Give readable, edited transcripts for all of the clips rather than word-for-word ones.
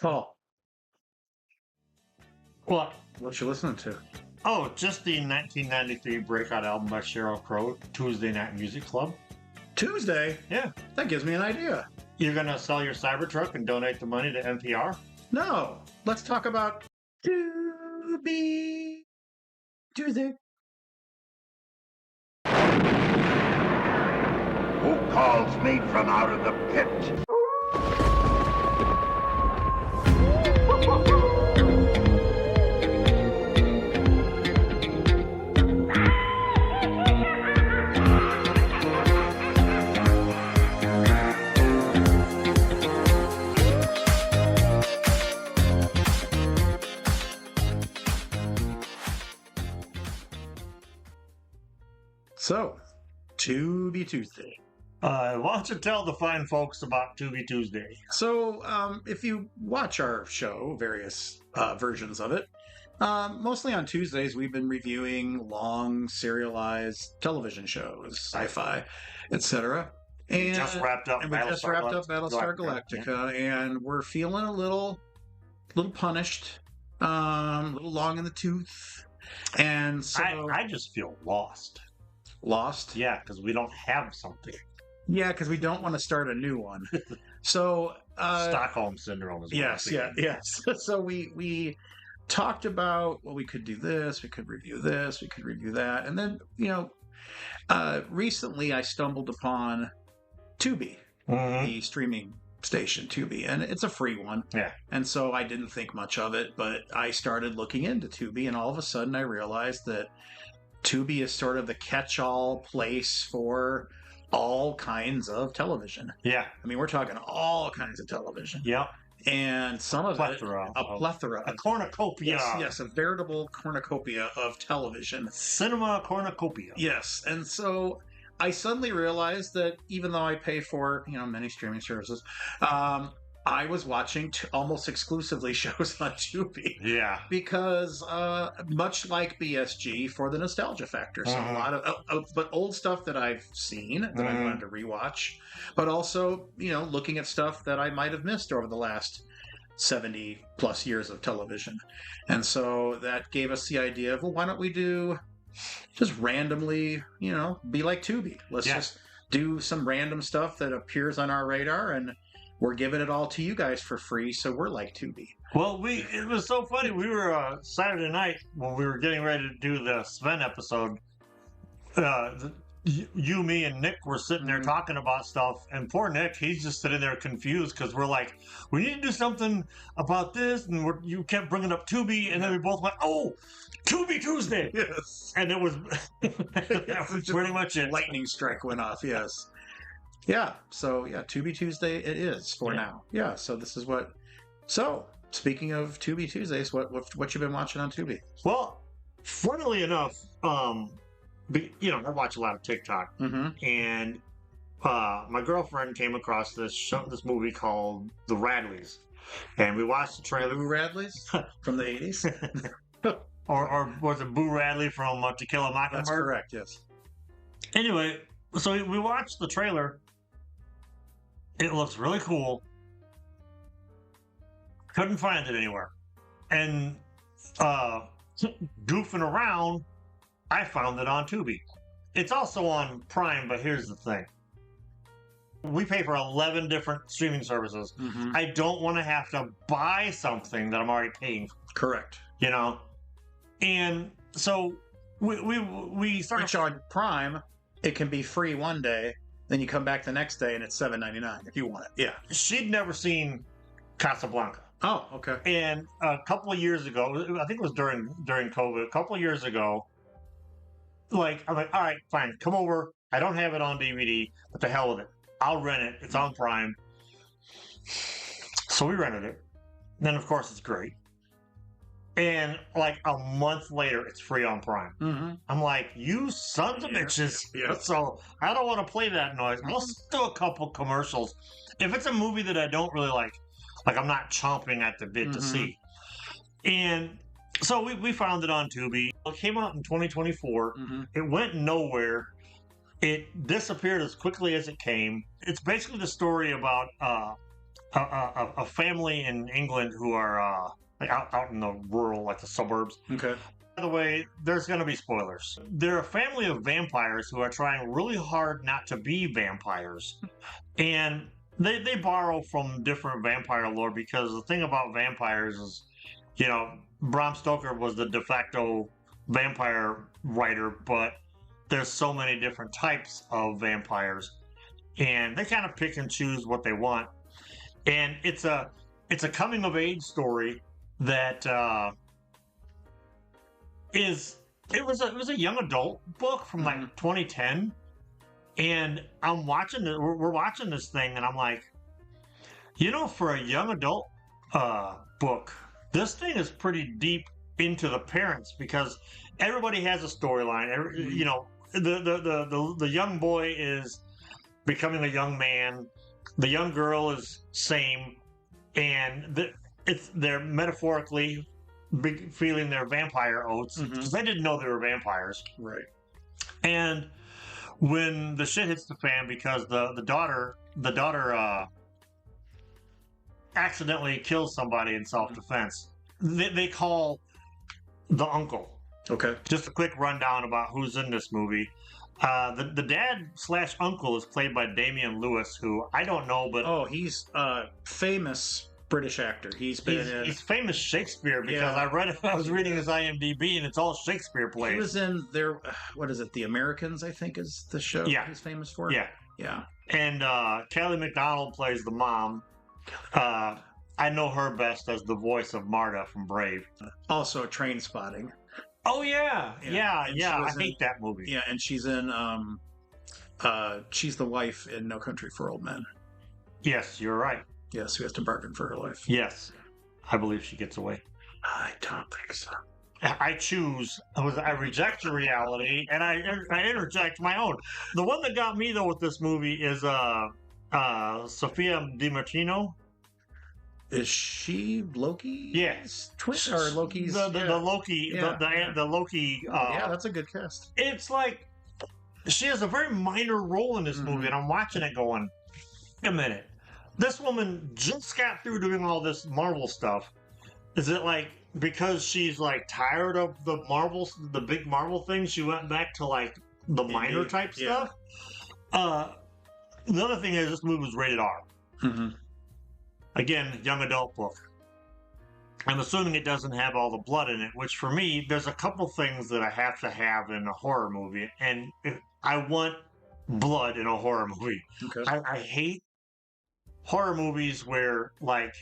Paul, What? what you listening to? Oh, just the 1993 breakout album by Sheryl Crow, Tuesday Night Music Club. Tuesday? Yeah. That gives me an idea. You're going to sell your Cybertruck and donate the money to NPR? No, let's talk about Tubi Tuesday. Who calls me from out of the pit? So, Tubi Tuesday. Why don't you tell the fine folks about Tubi Tuesday? So, if you watch our show, various versions of it, mostly on Tuesdays, we've been reviewing long serialized television shows, sci-fi, etc. And Just wrapped up and we just wrapped up Battlestar Galactica, and we're feeling a little punished, a little long in the tooth, and so I just feel lost. lost. Yeah, because we don't have something. Yeah, because we don't want to start a new one. So Stockholm Syndrome is what yes, I'm thinking. yes. So we talked about, well, we could do this, we could review this, we could review that, and then recently I stumbled upon Tubi, Mhm. the streaming station Tubi, and it's a free one. Yeah. And so I didn't think much of it, but I started looking into Tubi, and all of a sudden I realized that Tubi is sort of the catch-all place for all kinds of television. Yeah. I mean, we're talking all kinds of television, Yep. and some of Plethora. a plethora. A cornucopia. Yes, a veritable cornucopia of television. Cinema cornucopia. Yes, and so I suddenly realized that even though I pay for many streaming services, I was watching almost exclusively shows on Tubi Yeah. because much like BSG, for the nostalgia factor. So a lot of but old stuff that I've seen that I wanted to rewatch, but also looking at stuff that I might have missed over the last 70 plus years of television. And so that gave us the idea of, well, why don't we do just randomly, be like Tubi. Let's just do some random stuff that appears on our radar, and we're giving it all to you guys for free, so we're like Tubi. Well, it was so funny. We were Saturday night when we were getting ready to do the Sven episode. You, me, and Nick were sitting there talking about stuff, and poor Nick, he's just sitting there confused because we're like, we need to do something about this, and you kept bringing up Tubi, and then we both went, oh, Tubi Tuesday. Yes. And it was, that was pretty much it. Lightning strike went off, yes. Yeah, so Tubi Tuesday it is for now. Yeah, so this is what... So, speaking of Tubi Tuesdays, what you been watching on Tubi? Well, funnily enough, I watch a lot of TikTok, Mm-hmm. and my girlfriend came across this movie called The Radleys, and we watched the trailer. Boo Radleys from the 80s? or was it Boo Radley from To Kill a Mockingbird? That's correct, yes. Anyway, so we watched the trailer. It looks really cool. Couldn't find it anywhere. And goofing around, I found it on Tubi. It's also on Prime, but here's the thing. We pay for 11 different streaming services. Mm-hmm. I don't want to have to buy something that I'm already paying for, Correct. And so we started... Which on Prime, it can be free one day, then you come back the next day and it's $7.99 if you want it. Yeah. She'd never seen Casablanca. Oh, okay. And a couple of years ago, I think it was during COVID, a couple of years ago, I'm like, all right, fine, come over. I don't have it on DVD, but the hell with it. I'll rent it. It's on Prime. So we rented it. Then, of course, it's great. And like a month later, it's free on Prime. Mm-hmm. I'm like, you sons of bitches. Yeah. So I don't want to play that noise. I'll do a couple commercials. If it's a movie that I don't really like I'm not chomping at the bit to see. And so we found it on Tubi. It came out in 2024. Mm-hmm. It went nowhere. It disappeared as quickly as it came. It's basically the story about a family in England who are like out in the rural, like the suburbs. Okay. By the way, there's going to be spoilers. They're a family of vampires who are trying really hard not to be vampires. And they borrow from different vampire lore because the thing about vampires is, Bram Stoker was the de facto vampire writer, but there's so many different types of vampires. And they kind of pick and choose what they want. And it's a coming of age story that it was a young adult book from like 2010, and I'm watching it. We're watching this thing, and I'm like, for a young adult book, this thing is pretty deep into the parents because everybody has a storyline. The young boy is becoming a young man. The young girl is same, and they're metaphorically feeling their vampire oats because they didn't know they were vampires. Right. And when the shit hits the fan because the daughter accidentally kills somebody in self-defense, they call the uncle. Okay. Just a quick rundown about who's in this movie. The dad / uncle is played by Damian Lewis, who I don't know, but he's a famous British actor. He's famous Shakespeare because I was reading his IMDb and it's all Shakespeare plays. He was in what is it? The Americans, I think, is the show he's famous for. Yeah. And Kelly MacDonald plays the mom. I know her best as the voice of Marta from Brave. Also, Train Spotting. Oh yeah. I hate that movie. Yeah, and she's in she's the wife in No Country for Old Men. Yes, you're right. Yes, who has to bargain for her life. Yes, I believe she gets away. I don't think so. I reject your reality, and I interject my own. The one that got me though with this movie is Sophia DiMartino. Is she Loki? Yes, twin or Loki's the Loki the Loki. Yeah, that's a good cast. It's like she has a very minor role in this movie, and I'm watching it going, wait a minute, this woman just got through doing all this Marvel stuff. Is it like because she's like tired of the big Marvel things, she went back to like the minor type stuff? The other thing is this movie was rated R. Again, young adult book. I'm assuming it doesn't have all the blood in it, which for me, there's a couple things that I have to have in a horror movie, and I want blood in a horror movie. Okay. I hate horror movies where like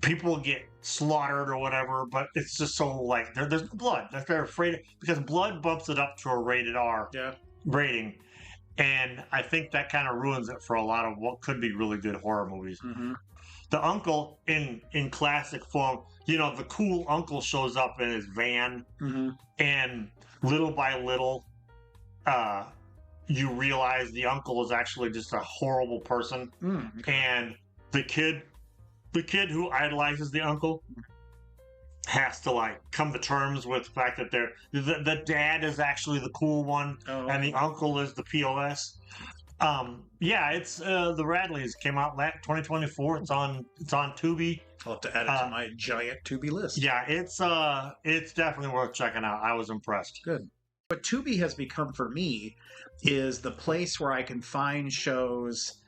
people get slaughtered or whatever, but it's just so like there's blood. They're afraid because blood bumps it up to a rated R rating, and I think that kind of ruins it for a lot of what could be really good horror movies. The uncle in classic form, the cool uncle shows up in his van, and little by little, you realize the uncle is actually just a horrible person, and the kid who idolizes the uncle has to like come to terms with the fact that the dad is actually the cool one, and the uncle is the POS. It's the Radleys came out 2024. It's on Tubi. I'll have to add it to my giant Tubi list. Yeah, it's definitely worth checking out. I was impressed. Good. What Tubi has become for me is the place where I can find shows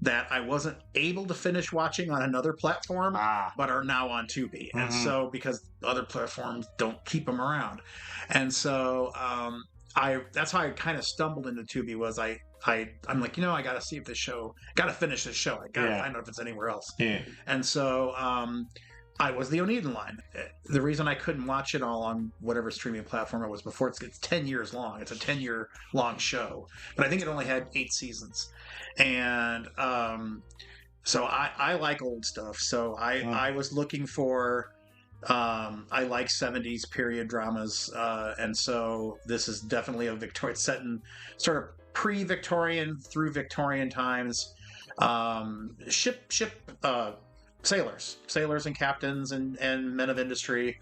that I wasn't able to finish watching on another platform, but are now on Tubi. And so, because other platforms don't keep them around. And so, that's how I kind of stumbled into Tubi was I'm like, I got to see if got to finish this show. I got to find out if it's anywhere else. Yeah. And so, I was the Oneida line. The reason I couldn't watch it all on whatever streaming platform it was before, it's 10 years long. It's a 10-year long show. But I think it only had 8 seasons. And so I like old stuff. So I was looking for, I like 70s period dramas. And so this is definitely it's set in sort of pre-Victorian through Victorian times. Sailors and captains and men of industry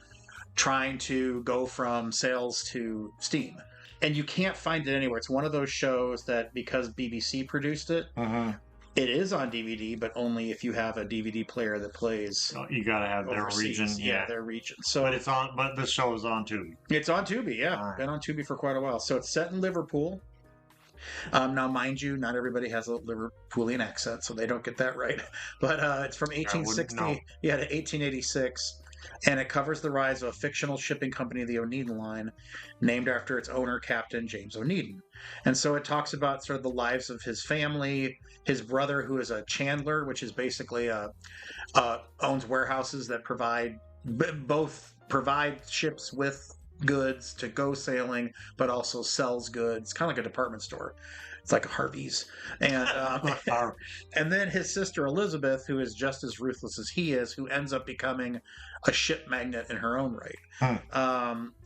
trying to go from sails to steam. And you can't find it anywhere. It's one of those shows that because BBC produced it, It is on DVD, but only if you have a DVD player that plays So you got to have their overseas. region. Yeah. Their region. So But it's on. But the show is on Tubi. it's on Tubi. Yeah, All right. been on Tubi for quite a while. So it's set in Liverpool. Now, mind you, not everybody has a Liverpoolian accent, so they don't get that right. But it's from 1860 know. to 1886, and it covers the rise of a fictional shipping company, the O'Needon Line, named after its owner, Captain James O'Needon. And so it talks about sort of the lives of his family, his brother, who is a chandler, which is basically owns warehouses that both provide ships with goods to go sailing, but also sells goods, kind of like a department store. It's like a Harvey's. And and then his sister Elizabeth, who is just as ruthless as he is, who ends up becoming a ship magnate in her own right.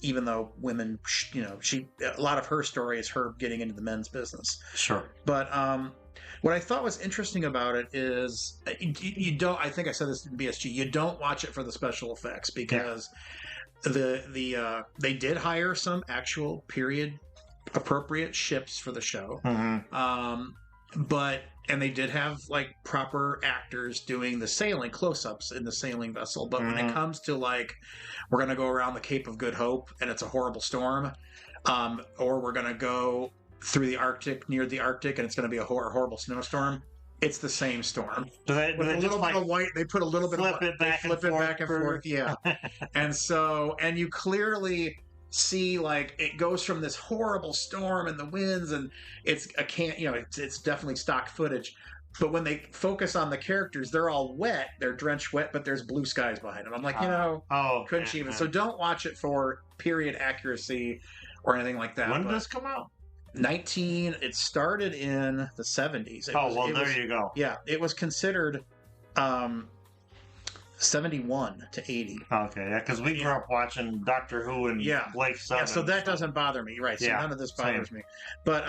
Even though women, a lot of her story is her getting into the men's business. Sure. But what I thought was interesting about it is you don't. I think I said this in BSG. You don't watch it for the special effects because they did hire some actual period appropriate ships for the show, and they did have like proper actors doing the sailing close-ups in the sailing vessel. But when it comes to like, we're gonna go around the Cape of Good Hope and it's a horrible storm, or we're gonna go through the Arctic, near the Arctic, and it's gonna be a horrible snowstorm. It's the same storm. With a little bit of white, they put a little bit of flip it back and forth. Yeah. and you clearly see like it goes from this horrible storm and the winds, and it's definitely stock footage. But when they focus on the characters, they're all wet, they're drenched wet, but there's blue skies behind them. I'm like, couldn't you even? So don't watch it for period accuracy or anything like that. When did this come out? It started in the 70s. There you go. Yeah, it was considered 71 to 80. Okay, yeah, because we grew up watching Doctor Who and Blake Seven. Yeah, so that doesn't bother me, right? So none of this bothers me. But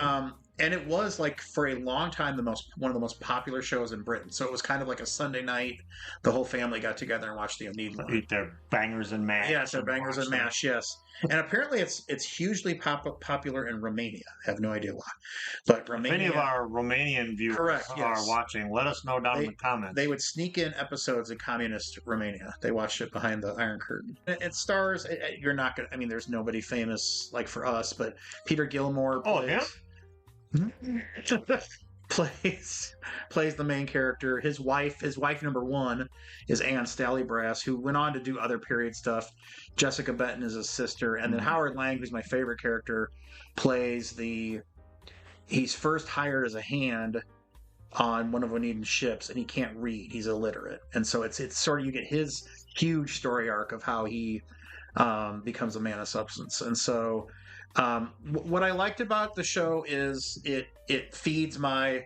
and it was like for a long time one of the most popular shows in Britain. So it was kind of like a Sunday night. The whole family got together and watched the O'Needon Line. Eat their bangers and mash. Yeah, so bangers and mash. Yes. And apparently it's hugely popular in Romania. I have no idea why. But Romania. If any of our Romanian viewers are watching, let us know down in the comments. They would sneak in episodes of communist Romania. They watched it behind the Iron Curtain. It stars, you're not going to, I mean, there's nobody famous like for us, but Peter Gilmore plays the main character. His wife number one is Anne Stallybrass, who went on to do other period stuff. Jessica Benton is his sister, and then Howard Lang, who's my favorite character, plays he's first hired as a hand on one of O'Needon's ships, and he can't read. He's illiterate, and so it's sort of, you get his huge story arc of how he becomes a man of substance. And so what I liked about the show is it feeds my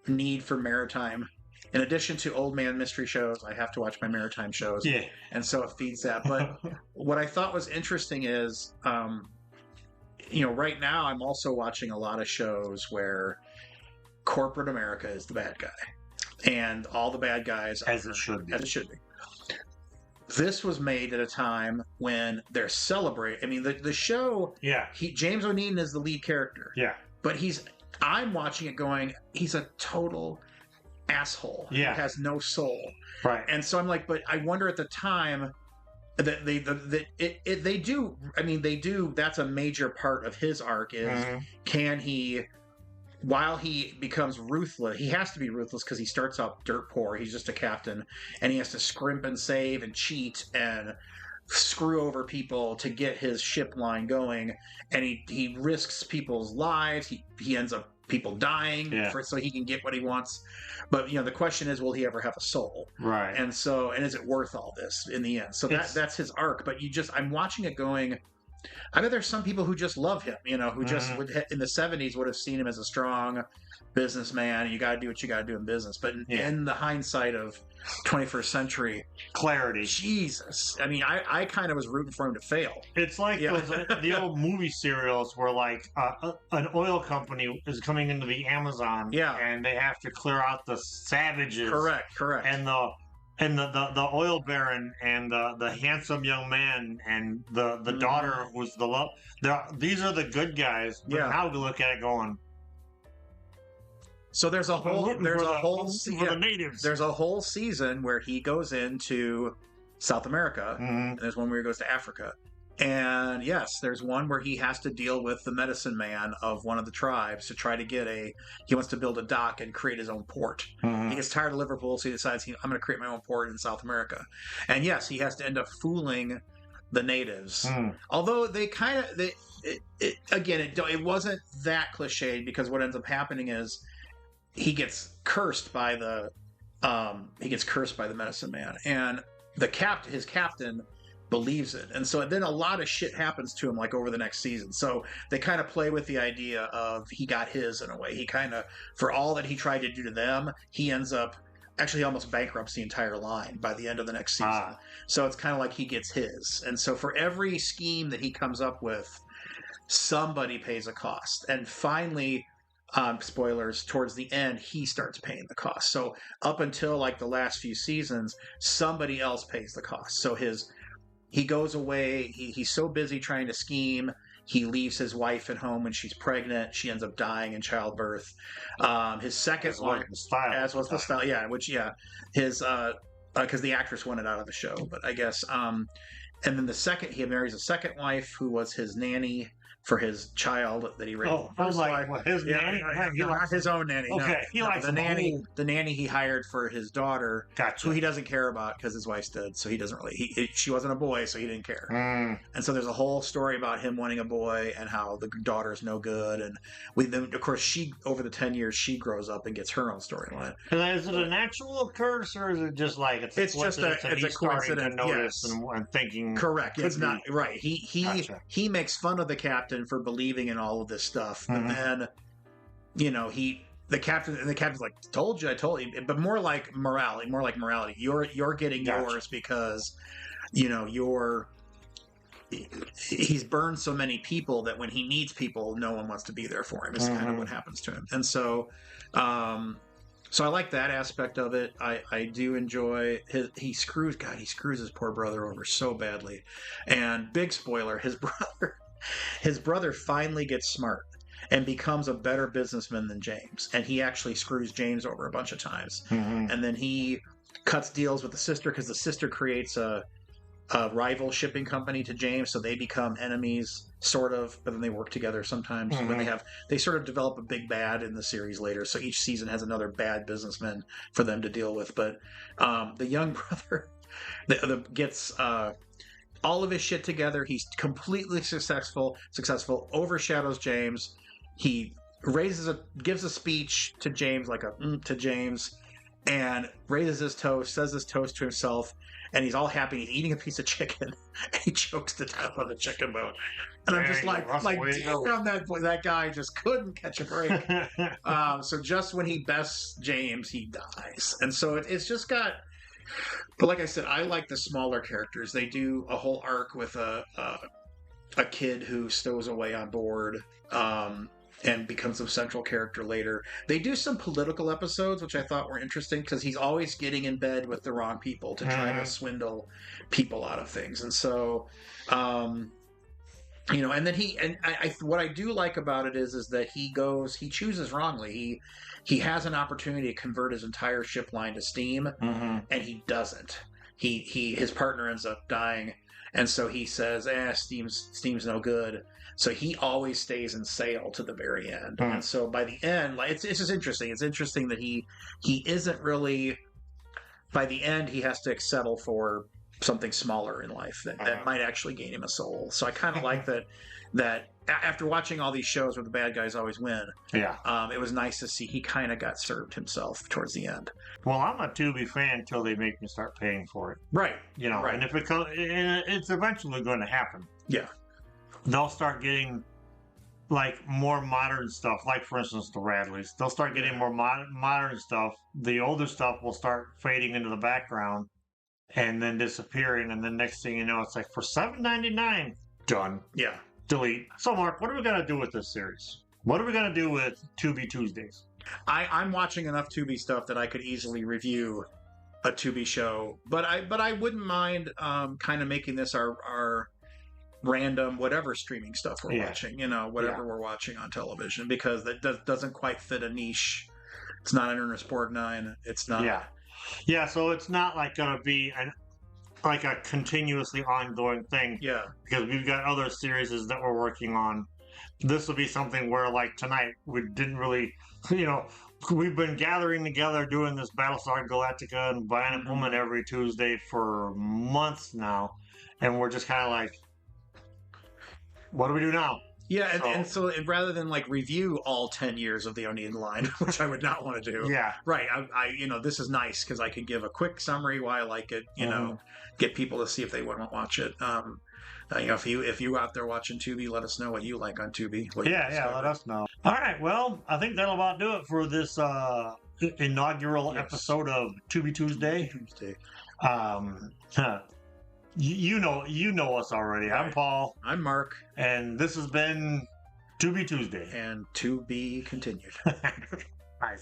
need for maritime. In addition to old man mystery shows, I have to watch my maritime shows. Yeah. And so it feeds that. But what I thought was interesting is, right now I'm also watching a lot of shows where corporate America is the bad guy. And all the bad guys As it should be. This was made at a time when they're celebrating. I mean, the show. Yeah. James O'Needon is the lead character. Yeah. But I'm watching it going, he's a total asshole. Yeah. He has no soul. Right. And so I'm like, but I wonder at the time that they do. I mean, they do. That's a major part of his arc is can he. While he becomes ruthless, he has to be ruthless because he starts out dirt poor. He's just a captain, and he has to scrimp and save and cheat and screw over people to get his ship line going. And he risks people's lives. He ends up people dying so he can get what he wants. But the question is, will he ever have a soul? Right. And is it worth all this in the end? So that's his arc. But I'm watching it going. I bet there's some people who just love him, who just in the 70s would have seen him as a strong businessman. You got to do what you got to do in business. But in the hindsight of 21st century clarity, Jesus, I mean, I kind of was rooting for him to fail. It's like the old movie serials where like an oil company is coming into the Amazon, and they have to clear out the savages. Correct. And the oil baron and the handsome young man and the daughter was the love. These are the good guys. But now we look at it going, So there's a whole for the natives. There's a whole season where he goes into South America, and there's one where he goes to Africa. And yes, there's one where he has to deal with the medicine man of one of the tribes to try to get he wants to build a dock and create his own port. He gets tired of Liverpool, so he decides I'm going to create my own port in South America. And yes, he has to end up fooling the natives. Although they kind of, it wasn't that cliched, because what ends up happening is he gets cursed by the medicine man, and his captain believes it, and so then a lot of shit happens to him like over the next season. So they kind of play with the idea of he got his in a way. He kind of, for all that he tried to do to them, he ends up actually almost bankrupts the entire line by the end of the next season. So it's kind of like he gets his, and so for every scheme that he comes up with, somebody pays a cost, and finally, spoilers, towards the end, he starts paying the cost. So up until like the last few seasons, somebody else pays the cost. So he goes away. He's so busy trying to scheme. He leaves his wife at home when she's pregnant. She ends up dying in childbirth. His second wife, as was the style, his because the actress wanted out of the show, but I guess. And then he marries a second wife who was his nanny for his child that he raised. Oh, I was like, what, his nanny? Not his own nanny. Okay, he likes the nanny. The nanny he hired for his daughter, gotcha, who he doesn't care about because his wife's dead, so he doesn't really. She wasn't a boy, so he didn't care. And so there's a whole story about him wanting a boy and how the daughter's no good. And then, of course, she over the 10 years she grows up and gets her own storyline. Is it a natural curse, or is it just like it's just a coincidence? Notice and thinking. Correct. It's not right. He makes fun of the captain for believing in all of this stuff, but then the captain's like, I told you, but more like morality. You're getting yours because he's burned so many people that when he needs people, no one wants to be there for him. Is kind of what happens to him. And so so I like that aspect of it. I do enjoy he screws his poor brother over so badly. And big spoiler, his brother finally gets smart and becomes a better businessman than James. And he actually screws James over a bunch of times. And then he cuts deals with the sister because the sister creates a rival shipping company to James, so they become enemies, sort of, but then they work together sometimes. When they sort of develop a big bad in the series later, so each season has another bad businessman for them to deal with. But the young brother gets all of his shit together. He's completely successful, overshadows James. He gives a speech to James, to James, and raises his toast, says his toast to himself, and he's all happy. He's eating a piece of chicken, and he chokes to death on the chicken bone. And I'm just like, damn, that guy just couldn't catch a break. So just when he bests James, he dies. And so it's just got... But like I said, I like the smaller characters. They do a whole arc with a kid who stows away on board and becomes a central character later. They do some political episodes, which I thought were interesting, because he's always getting in bed with the wrong people to try to swindle people out of things. And so, and then what I do like about it is that he chooses wrongly. He has an opportunity to convert his entire ship line to steam, and he doesn't. His partner ends up dying, and so he says, steam's no good. So he always stays in sail to the very end. And so by the end, it's just interesting. It's interesting that he isn't really, by the end, he has to settle for something smaller in life that might actually gain him a soul. So I kind of like that after watching all these shows where the bad guys always win, it was nice to see he kind of got served himself towards the end. Well, I'm a Tubi fan until they make me start paying for it. Right. Right. And if it's eventually going to happen. Yeah. They'll start getting like more modern stuff, like for instance the Radleys. They'll start getting more modern stuff. The older stuff will start fading into the background and then disappearing, and then next thing you know, it's like for $7.99, done. Yeah. Delete. So Mark, what are we gonna do with this series? What are we gonna do with Tubi Tuesdays? I'm watching enough Tubi stuff that I could easily review a Tubi show, but I wouldn't mind kind of making this our random whatever streaming stuff we're watching, whatever we're watching on television, because that doesn't quite fit a niche It's not on Ernest Borgnine. It's not. Yeah. So it's not like gonna be like a continuously ongoing thing. Yeah. Because we've got other series that we're working on. This will be something where, like tonight, we didn't really, we've been gathering together doing this Battlestar Galactica and Bionic Woman every Tuesday for months now, and we're just kind of like, what do we do now? Yeah, and so rather than like review all 10 years of the O'Neill line, which I would not want to do. Yeah. Right. I this is nice because I could give a quick summary why I like it, get people to see if they want to watch it. If you out there watching Tubi, let us know what you like on Tubi. Yeah, let us know. All right, well, I think that'll about do it for this inaugural episode of Tubi Tuesday. You know us already. Right. I'm Paul. I'm Mark. And this has been Tubi Tuesday. And to be continued. Bye.